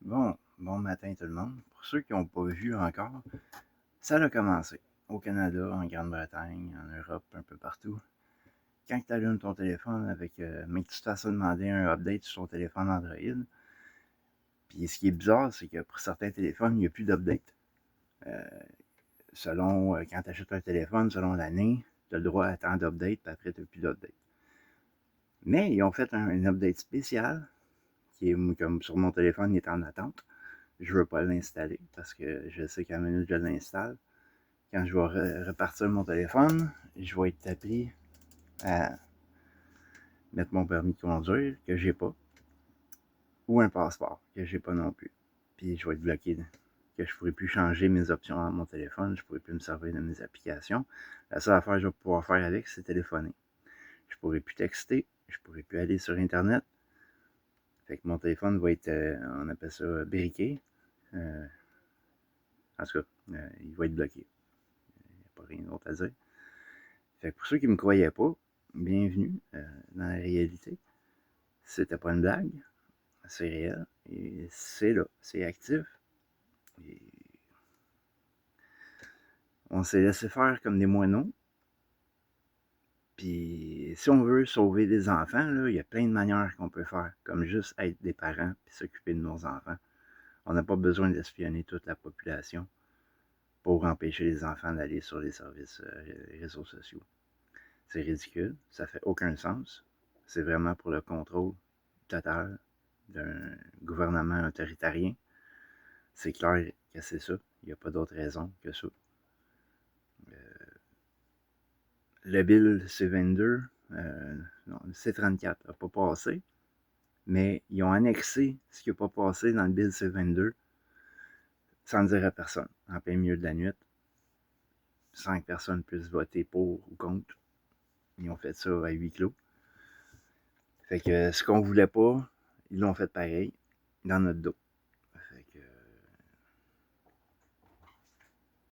Bon matin tout le monde. Pour ceux qui n'ont pas vu encore, ça a commencé. Au Canada, en Grande-Bretagne, en Europe, un peu partout. Quand tu allumes ton téléphone mais que tu te fasses demander un update sur ton téléphone Android, puis ce qui est bizarre, c'est que pour certains téléphones, il n'y a plus d'update. Quand tu achètes un téléphone, selon l'année, tu as le droit à tant d'updates, puis après, tu n'as plus d'update. Mais ils ont fait un update spécial, qui est comme sur mon téléphone, il est en attente. Je ne veux pas l'installer parce que je sais qu'à la minute que je l'installe, quand je vais repartir mon téléphone, je vais être appelé à mettre mon permis de conduire que j'ai pas ou un passeport que j'ai pas non plus. Puis je vais être bloqué, que je ne pourrai plus changer mes options dans mon téléphone, je ne pourrai plus me servir de mes applications. La seule affaire que je vais pouvoir faire avec, c'est téléphoner. Je ne pourrai plus texter, je ne pourrai plus aller sur Internet. Fait que mon téléphone va être, on appelle ça briqué. En tout cas, il va être bloqué. Il n'y a pas rien d'autre à dire. Fait que pour ceux qui ne me croyaient pas, bienvenue dans la réalité. C'était pas une blague, c'est réel. Et c'est là, c'est actif. Et on s'est laissé faire comme des moineaux. Puis si on veut sauver des enfants, il y a plein de manières qu'on peut faire, comme juste être des parents et s'occuper de nos enfants. On n'a pas besoin d'espionner toute la population pour empêcher les enfants d'aller sur les services réseaux sociaux. C'est ridicule, ça fait aucun sens. C'est vraiment pour le contrôle total d'un gouvernement autoritarien. C'est clair que c'est ça. Il n'y a pas d'autre raison que ça. Le bill C-22, non, le C-34 n'a pas passé, mais ils ont annexé ce qui n'a pas passé dans le bill C-22 sans le dire à personne, en plein milieu de la nuit, sans que personne puisse voter pour ou contre. Ils ont fait ça à huis clos. Fait que ce qu'on voulait pas, ils l'ont fait pareil, dans notre dos.